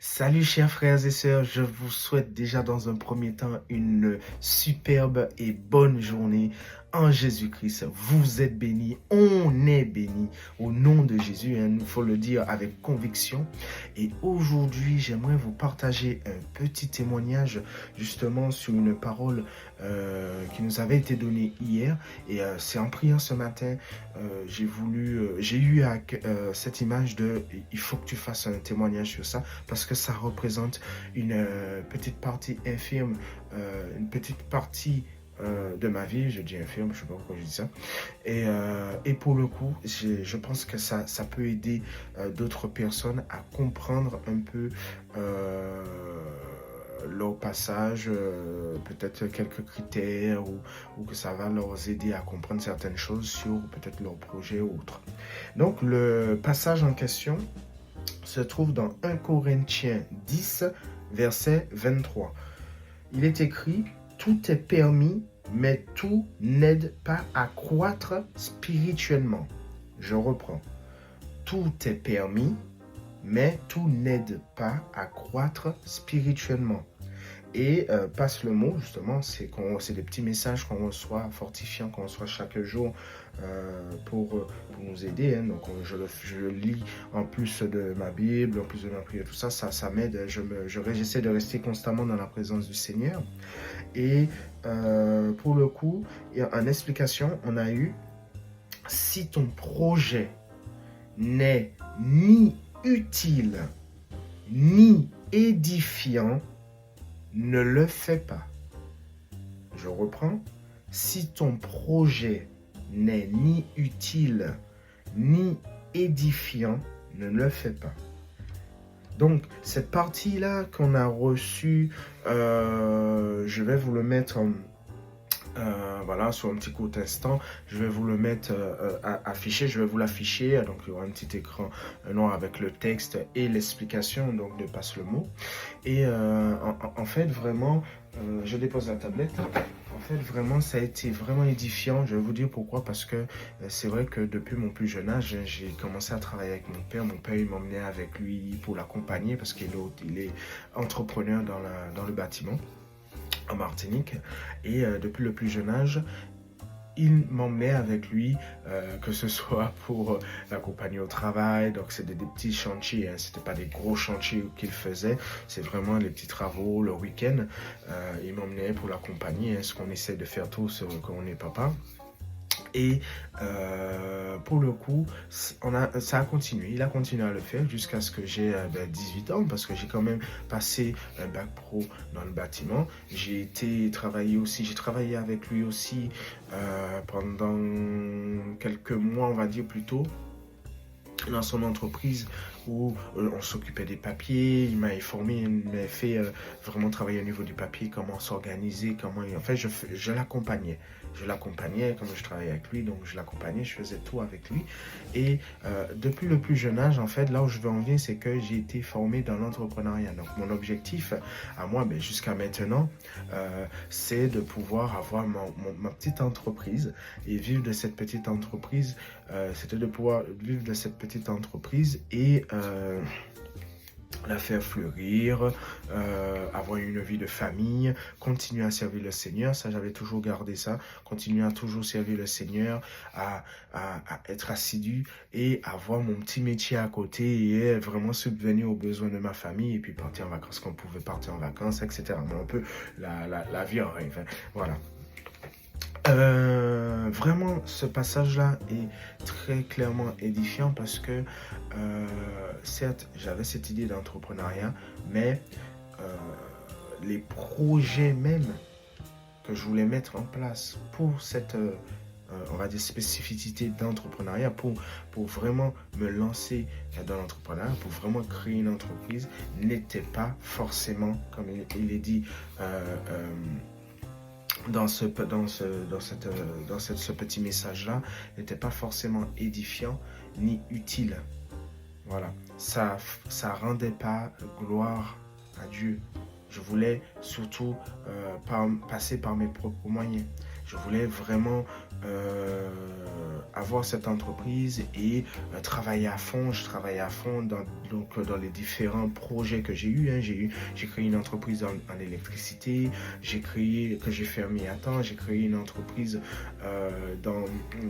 Salut chers frères et sœurs, je vous souhaite déjà dans un premier temps une superbe et bonne journée en Jésus-Christ. Vous êtes bénis, on est bénis au nom de Jésus, il faut le dire avec conviction. Et aujourd'hui, j'aimerais vous partager un petit témoignage justement sur une parole qui nous avait été donnée hier. Et c'est en priant ce matin, j'ai eu cette image de il faut que tu fasses un témoignage sur ça parce que ça représente une petite partie infime, une petite partie de ma vie. Je dis infime, je ne sais pas pourquoi je dis ça. Et pour le coup, je pense que ça peut aider d'autres personnes à comprendre un peu leur passage, peut-être quelques critères ou que ça va leur aider à comprendre certaines choses sur peut-être leur projet ou autre. Donc le passage en question se trouve dans 1 Corinthiens 10, verset 23. Il est écrit « Tout est permis, mais tout n'aide pas à croître spirituellement. » Je reprends. « Tout est permis, mais tout n'aide pas à croître spirituellement. » Et passe le mot, justement, c'est des petits messages qu'on reçoit, fortifiants, qu'on reçoit chaque jour pour nous aider. Hein. Donc, je le lis en plus de ma Bible, en plus de ma prière, tout ça, ça m'aide. J'essaie de rester constamment dans la présence du Seigneur. Et pour le coup, en explication, on a eu, si ton projet n'est ni utile, ni édifiant, ne le fais pas. Je reprends. Si ton projet n'est ni utile, ni édifiant, ne le fais pas. Donc, cette partie-là qu'on a reçue, je vais vous le mettre voilà, sur un petit court instant, je vais vous le mettre affiché, je vais vous l'afficher, donc il y aura un petit écran noir avec le texte et l'explication donc de Passe le mot. Et en fait, vraiment, je dépose la tablette. En fait, vraiment, ça a été vraiment édifiant. Je vais vous dire pourquoi. Parce que c'est vrai que depuis mon plus jeune âge, j'ai commencé à travailler avec mon père. Mon père, il m'emmenait avec lui pour l'accompagner parce qu'il est entrepreneur dans le bâtiment en Martinique. Et depuis le plus jeune âge, il m'emmenait avec lui, que ce soit pour l'accompagner au travail. Donc, c'était des petits chantiers, hein. C'était pas des gros chantiers qu'il faisait. C'est vraiment les petits travaux, le week-end. Il m'emmenait pour l'accompagner, hein, ce qu'on essaie de faire tous quand on est papa. Et pour le coup, ça a continué. Il a continué à le faire jusqu'à ce que j'ai 18 ans parce que j'ai quand même passé un bac pro dans le bâtiment. J'ai travaillé avec lui aussi pendant quelques mois, on va dire plutôt, dans son entreprise où on s'occupait des papiers. Il m'a informé, il m'a fait vraiment travailler au niveau du papier, comment s'organiser, en fait je l'accompagnais. Comme je travaillais avec lui, donc je l'accompagnais, je faisais tout avec lui. Et depuis le plus jeune âge, en fait, là où je veux en venir, c'est que j'ai été formé dans l'entrepreneuriat. Donc mon objectif à moi, jusqu'à maintenant, c'est de pouvoir avoir ma petite entreprise et vivre de cette petite entreprise. C'était de pouvoir vivre de cette petite entreprise et la faire fleurir, avoir une vie de famille, continuer à servir le Seigneur. Ça, j'avais toujours gardé ça. Continuer à toujours servir le Seigneur, à être assidu et avoir mon petit métier à côté et vraiment subvenir aux besoins de ma famille et puis partir en vacances quand on pouvait partir en vacances, etc. Mais un peu la vie en rêve. Hein. Voilà. Vraiment, ce passage-là est très clairement édifiant parce que, certes, j'avais cette idée d'entrepreneuriat, mais les projets même que je voulais mettre en place pour cette, on va dire, spécificité d'entrepreneuriat, pour vraiment me lancer dans l'entrepreneuriat, pour vraiment créer une entreprise, n'était pas forcément, comme il est dit, dans ce petit message-là, n'était pas forcément édifiant ni utile. Voilà, ça rendait pas gloire à Dieu. Je voulais surtout passer par mes propres moyens. Je voulais vraiment avoir cette entreprise et travailler à fond. Je travaillais à fond dans les différents projets que j'ai eus. Hein. J'ai créé une entreprise en électricité, que j'ai fermé à temps, j'ai créé une entreprise dans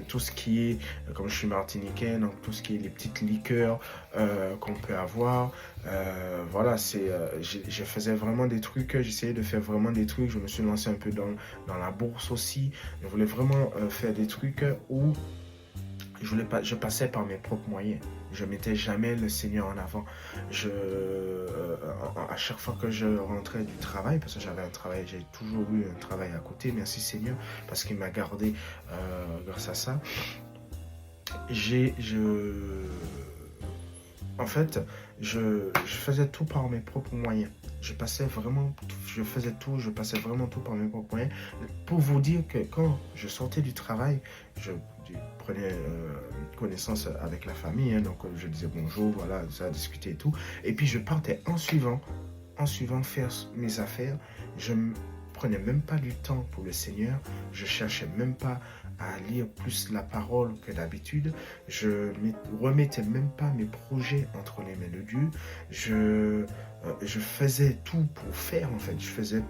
tout ce qui est, comme je suis martiniquais, donc tout ce qui est les petites liqueurs qu'on peut avoir. Voilà, je faisais vraiment des trucs, j'essayais de faire vraiment des trucs. Je me suis lancé un peu dans la bourse aussi. Je voulais vraiment faire des trucs où je passais par mes propres moyens. Je ne mettais jamais le Seigneur en avant. À chaque fois que je rentrais du travail, parce que j'avais un travail, j'ai toujours eu un travail à côté, merci Seigneur, parce qu'il m'a gardé grâce à ça. En fait, je faisais tout par mes propres moyens. Je passais vraiment par mes propres moyens. Pour vous dire que quand je sortais du travail, je prenais connaissance avec la famille, hein, donc je disais bonjour, voilà, ça discuter et tout. Et puis je partais en suivant faire mes affaires. Je ne prenais même pas du temps pour le Seigneur. Je cherchais même pas à lire plus la parole que d'habitude. Je ne remettais même pas mes projets entre les mains de Dieu. Je faisais tout pour faire, en fait. Je faisais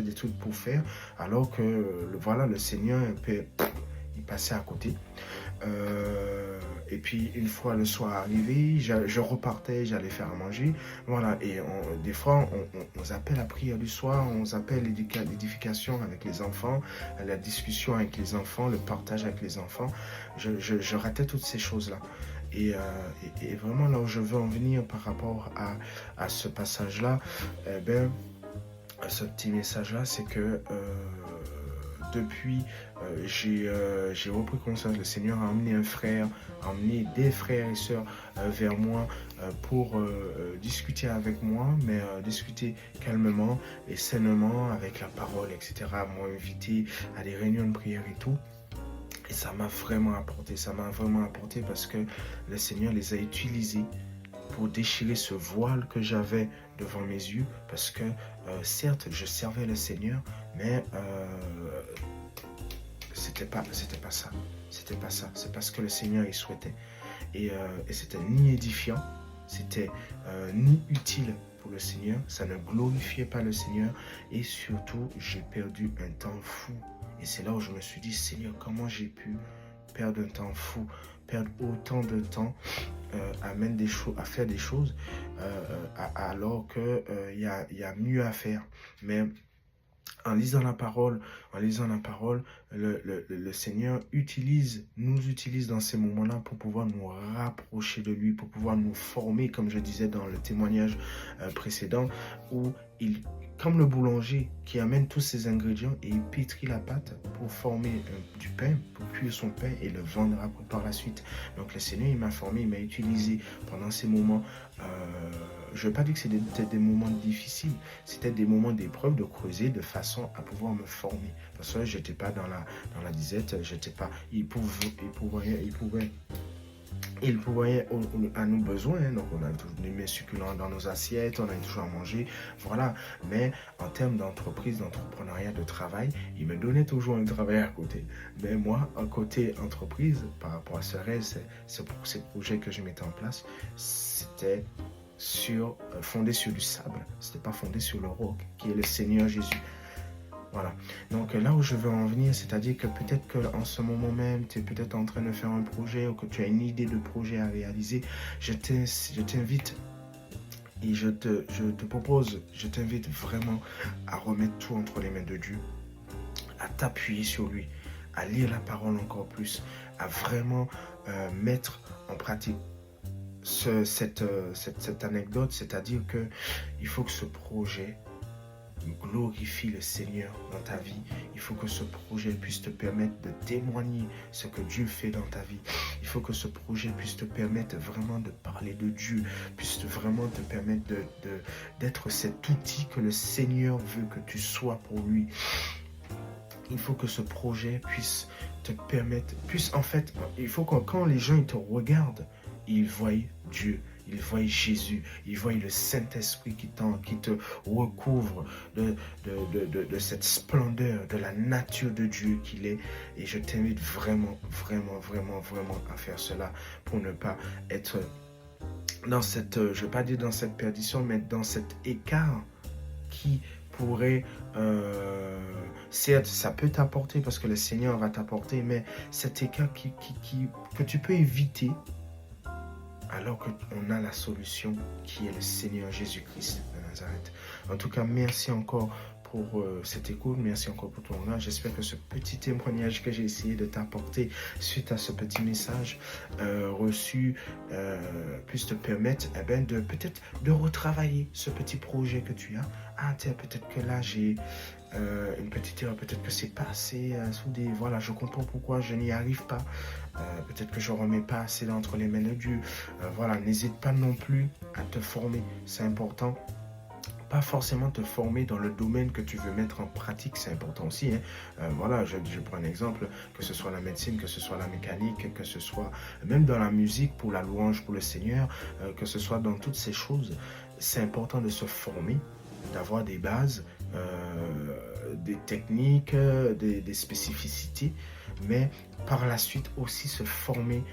des trucs pour faire, alors que voilà, le Seigneur un peu, il passait à côté. Et puis une fois le soir arrivé, je repartais, j'allais faire à manger. Voilà, et des fois on appelle la prière du soir, on appelle l'édification avec les enfants, la discussion avec les enfants, le partage avec les enfants. Je ratais toutes ces choses-là. Et vraiment là où je veux en venir par rapport à ce passage-là, ce petit message-là, c'est que depuis, j'ai repris conscience. Le Seigneur a emmené emmené des frères et sœurs vers moi pour discuter avec moi, mais discuter calmement et sainement avec la parole, etc. M'ont invité à des réunions de prière et tout. Et ça m'a vraiment apporté parce que le Seigneur les a utilisés pour déchirer ce voile que j'avais devant mes yeux, parce que certes je servais le Seigneur, mais c'était pas ça, c'est pas ce que le Seigneur il souhaitait, et c'était ni édifiant, c'était ni utile pour le Seigneur, ça ne glorifiait pas le Seigneur, et surtout j'ai perdu un temps fou. Et c'est là où je me suis dit, Seigneur, comment j'ai pu perdre un temps fou, perdre autant de temps à faire des choses alors qu'il y a mieux à faire. Mais en lisant la parole, le Seigneur nous utilise dans ces moments-là pour pouvoir nous rapprocher de lui, pour pouvoir nous former, comme je disais dans le témoignage précédent, où comme le boulanger qui amène tous ses ingrédients et il pétrit la pâte pour former du pain, pour cuire son pain et le vendre après par la suite. Donc le Seigneur, il m'a formé, il m'a utilisé pendant ces moments. Je ne veux pas dire que c'était des moments difficiles, c'était des moments d'épreuve, de creuser, de façon à pouvoir me former. Parce que je n'étais pas dans la disette, j'étais pas. Il pourvoyait à nos besoins, hein. Donc on a toujours des mets succulents dans nos assiettes, on a toujours à manger, voilà. Mais en termes d'entreprise, d'entrepreneuriat, de travail, il me donnait toujours un travail à côté. Mais moi, à côté entreprise, par rapport à ce rêve, ces projets que je mettais en place, c'était fondé sur du sable, c'était pas fondé sur le roc, qui est le Seigneur Jésus. Voilà. Donc là où je veux en venir, c'est-à-dire que peut-être qu'en ce moment même, tu es peut-être en train de faire un projet ou que tu as une idée de projet à réaliser, je t'invite et je t'invite vraiment à remettre tout entre les mains de Dieu, à t'appuyer sur lui, à lire la parole encore plus, à vraiment mettre en pratique cette anecdote, c'est-à-dire que il faut que ce projet glorifie le Seigneur dans ta vie. Il faut que ce projet puisse te permettre de témoigner ce que Dieu fait dans ta vie. Il faut que ce projet puisse te permettre vraiment de parler de Dieu, puisse vraiment te permettre d'être cet outil que le Seigneur veut que tu sois pour lui. Il faut que ce projet puisse te permettre, en fait, il faut que quand les gens ils te regardent, ils voient Dieu. ils voient Jésus, ils voient le Saint-Esprit qui te recouvre de cette splendeur, de la nature de Dieu qu'il est. Et je t'invite vraiment, vraiment, vraiment, vraiment à faire cela pour ne pas être dans cette, je ne vais pas dire dans cette perdition, mais dans cet écart qui pourrait, certes, ça peut t'apporter parce que le Seigneur va t'apporter, mais cet écart que tu peux éviter alors qu'on a la solution qui est le Seigneur Jésus-Christ de Nazareth. En tout cas, merci encore pour cette écoute, merci encore pour ton regard. J'espère que ce petit témoignage que j'ai essayé de t'apporter suite à ce petit message reçu puisse te permettre de peut-être de retravailler ce petit projet que tu as. Ah tiens, peut-être que là j'ai une petite erreur, peut-être que c'est passé sous des... Voilà, je comprends pourquoi je n'y arrive pas. Peut-être que je ne remets pas assez entre les mains de Dieu. Voilà, n'hésite pas non plus à te former, c'est important. Pas forcément te former dans le domaine que tu veux mettre en pratique, c'est important aussi. Voilà, je prends un exemple, que ce soit la médecine, que ce soit la mécanique, que ce soit même dans la musique, pour la louange, pour le Seigneur, que ce soit dans toutes ces choses, c'est important de se former, d'avoir des bases, des techniques, des spécificités, mais par la suite aussi se former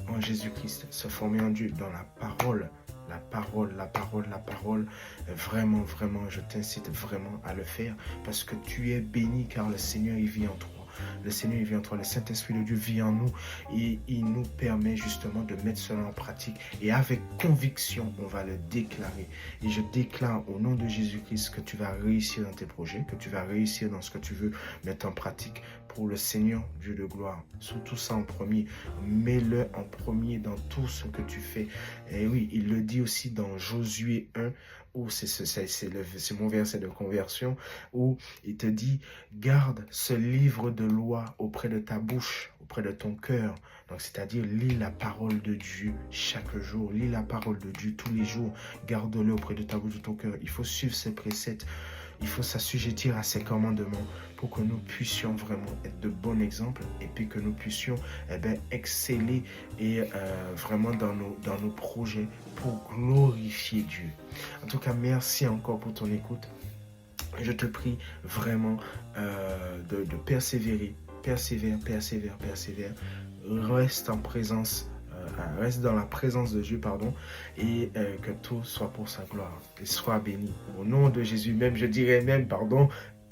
en Jésus-Christ, se former en Dieu, dans la parole. La parole, vraiment, vraiment, je t'incite vraiment à le faire parce que tu es béni car le Seigneur, il vit en toi. Le Seigneur, il vit en toi, le Saint-Esprit de Dieu vit en nous et il nous permet justement de mettre cela en pratique et avec conviction, on va le déclarer. Et je déclare au nom de Jésus-Christ que tu vas réussir dans tes projets, que tu vas réussir dans ce que tu veux mettre en pratique pour le Seigneur, Dieu de gloire. Surtout ça en premier. Mets-le en premier dans tout ce que tu fais. Et oui, il le dit aussi dans Josué 1, où c'est mon verset de conversion, où il te dit, garde ce livre de loi auprès de ta bouche, auprès de ton cœur. Donc, c'est-à-dire, lis la parole de Dieu chaque jour, lis la parole de Dieu tous les jours, garde-le auprès de ta bouche, de ton cœur. Il faut suivre ses préceptes. Il faut s'assujettir à ses commandements pour que nous puissions vraiment être de bons exemples et puis que nous puissions exceller et vraiment dans nos projets pour glorifier Dieu. En tout cas, merci encore pour ton écoute. Je te prie vraiment de persévérer. Persévère. Reste en présence. Reste dans la présence de Dieu, et que tout soit pour sa gloire. Et sois béni. Au nom de Jésus, même, je dirais même,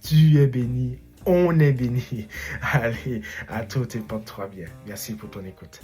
tu es béni, on est béni. Allez, à toutes et porte-toi bien. Merci pour ton écoute.